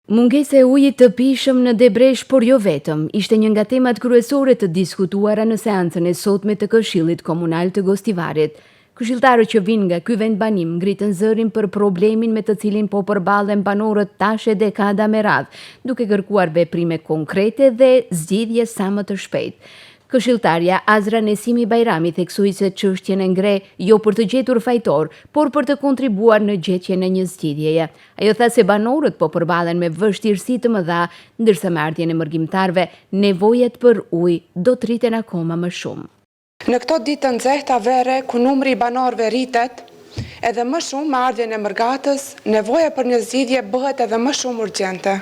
Mungesa e ujit të pishëm në Debresh, por jo vetëm, ishte një nga temat kryesore të diskutuara në seancën e sotme të Këshillit Komunal të Gostivarit. Këshilltarët që vinë nga ky vendbanim ngritën zërin për problemin me të cilin po përballen banorët tash e dekada me radhë, duke kërkuar veprime konkrete dhe zgjidhje sa më të shpejtë. Këshilltarja Azra Nesimi Bajrami theksoi se çështjen e ngre jo për të gjetur fajtor, por për të kontribuar në gjetjen e një zgjidhjeje. Ajo tha se banorët po përballen me vështirësi të mëdha, ndërsa me ardhjen e mërgjimtarëve, nevojat për ujë do të rriten akoma më shumë. Në këto ditë të nxehta vere, ku numri i banorëve rritet, edhe më shumë me ardhjen e mërgatës, nevoja për një zgjidhje bëhet edhe më shumë urgjente.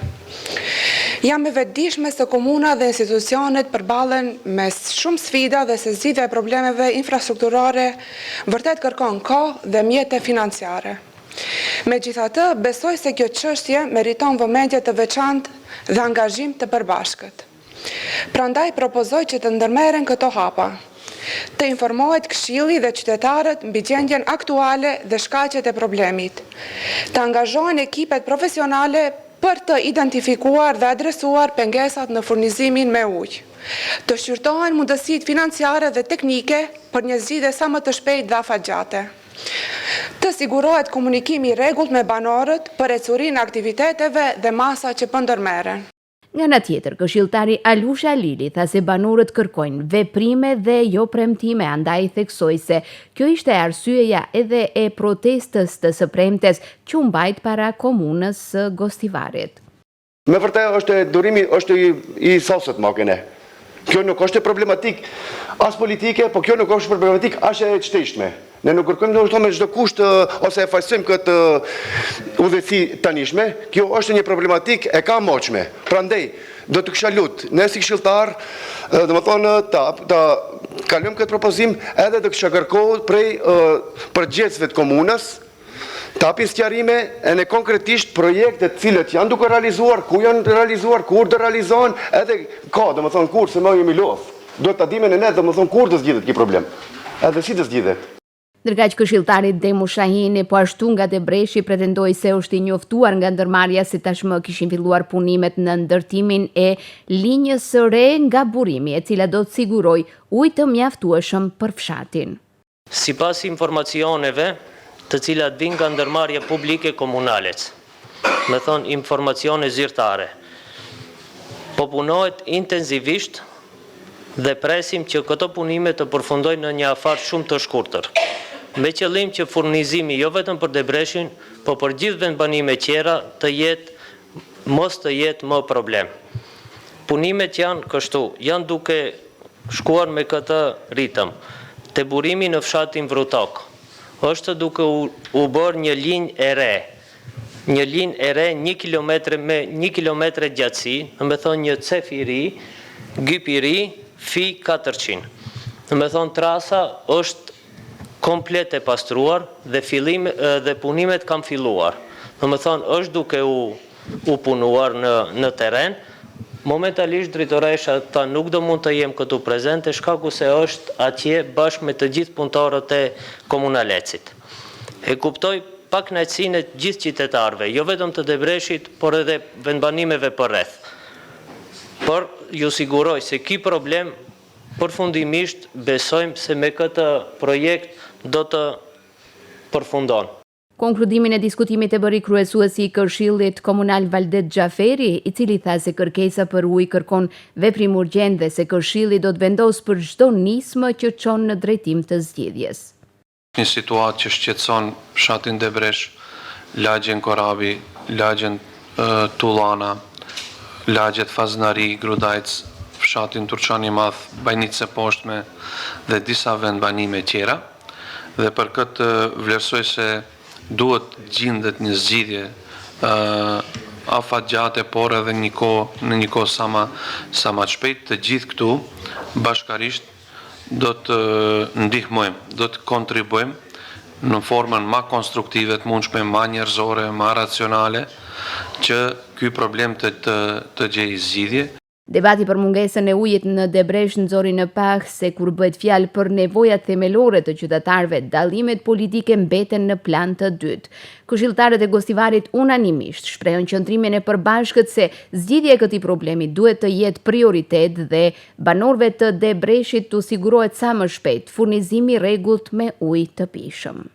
Jam e vetëdijshme se komuna dhe institucionet përballen me shumë sfida dhe se zgjidhja e problemeve infrastrukturore vërtet kërkon kohë dhe mjete financiare. Megjithatë, besoj se kjo çështje meriton vëmendje të veçantë dhe angazhim të përbashkët. Prandaj propozoj që të ndërmerren këto hapa. Të informohet Këshilli dhe qytetarët mbi gjendjen aktuale dhe shkaqet e problemit. Të angazhohen ekipet profesionale për të identifikuar dhe adresuar pengesat në furnizimin me ujë. Të shqyrtohen mundësitë financiare dhe teknike për një zgjidhje sa më të shpejtë dhe afatgjate. Të sigurohet komunikimi i rregullt me banorët për ecurinë e aktiviteteve dhe masa që po ndërmerren. Nga ana tjetër, këshilltari Alusha Lili tha se banorët kërkojnë veprime dhe jo premtime, andaj theksoi se kjo ishte arsyeja edhe e protestës të së premtes që u mbajt para komunës së Gostivarit. Me vërtet është durimi është i sasët makine. Kjo nuk është problematik as politike, po kjo nuk është problematik as e çteshme. Ne nuk kërkojmë domosdoshmë me çdo kusht ose e fajsojmë këtë udhëti tanishme. Kjo është një problematik e kamshme. Prandaj do të kisha lutur, ne si këshilltar, domethënë ta kalojmë këtë propozim edhe do kisha kërkuar prej përgjegjësve të komunës të hapin sqarime e në konkretisht projekte të cilët janë duke realizuar, ku janë realizuar, kur do realizohen, edhe ka, domethënë kur se më jemi lodh. Duhet ta dimë ne domethënë kur do zgjidhet ky problem. Edhe si do zgjidhet. Ndërkaq këshilltari Demu Shahini po ashtu nga Debreshi pretendoi se është i njoftuar nga ndërmarrja se tashmë kishin filluar punimet në ndërtimin e linjës së re nga burimi, e cila do të sigurojë ujë të mjaftueshëm për fshatin. Sipas informacioneve të cilat vijnë nga ndërmarrja publike komunale, me thonë informacione zyrtare, po punohet intensivisht dhe presim që këto punime të përfundojnë në një afar shumë të shkurtër, me qëllim që furnizimi jo vetëm për Debreshin, po për gjithë vendbanime tjera mos të jetë më problem. Punimet janë kështu, janë duke shkuar me këtë ritëm. Te burimi në fshatin Vrutok është duke u bërë një linjë e re. Një linjë e re 1 kilometër me 1 kilometër gjatësi, me thonë një cef i ri, gyp i ri, fi 400. Me thonë trasa është komplet e pastruar dhe punimet kam filluar. Me thonë është duke u punuar në teren. Momentalisht drejtoresha ta nuk do mund të jem këtu prezente, shkaku se është atje bashkë me të gjithë punëtorët e komunalecit. E kuptoj pak kënaqësinë e gjithë qytetarëve, jo vetëm të Debreshit, por edhe vendbanimeve përreth. Por ju siguroj se ky problem përfundimisht besojmë se me këtë projekt do të përfundon. Konkludimin e diskutimit e bëri kryesuesi i Këshillit Komunal Valdet Xhaferi, i cili tha se kërkesa për ujë kërkon veprim urgjent dhe se Këshilli do të vendosë për çdo nismë që çon në drejtim të zgjidhjes. Një situatë që shqetëson fshatin Debresh, lagjen Korabi, lagjen Tullana, lagjet Faznari, Grudajc, fshatin Turqani Madh, Bajnice Poshtme dhe disa vendbanime tjera. Dhe për këtë vlerësoj se duhet gjendet një zgjidhje afatgjate, por edhe në një kohë sa më shpejt. Të gjithë këtu bashkarisht do të ndihmojmë, do të kontribuojmë në formën më konstruktive të mundshme, më njerëzore, më racionale, që ky problem të gjejë zgjidhje. Debati për mungesën e ujit në Debresh nxori në pak se kur bëhet fjalë për nevojat themelore të qytetarëve, dallimet politike mbeten në plan të dytë. Këshilltarët e Gostivarit unanimisht shprehën qëndrimin e përbashkët se zgjidhja e këtij problemi duhet të jetë prioritet dhe banorëve të Debreshit t'u sigurohet sa më shpejt furnizimi i rregullt me ujë të pijshëm.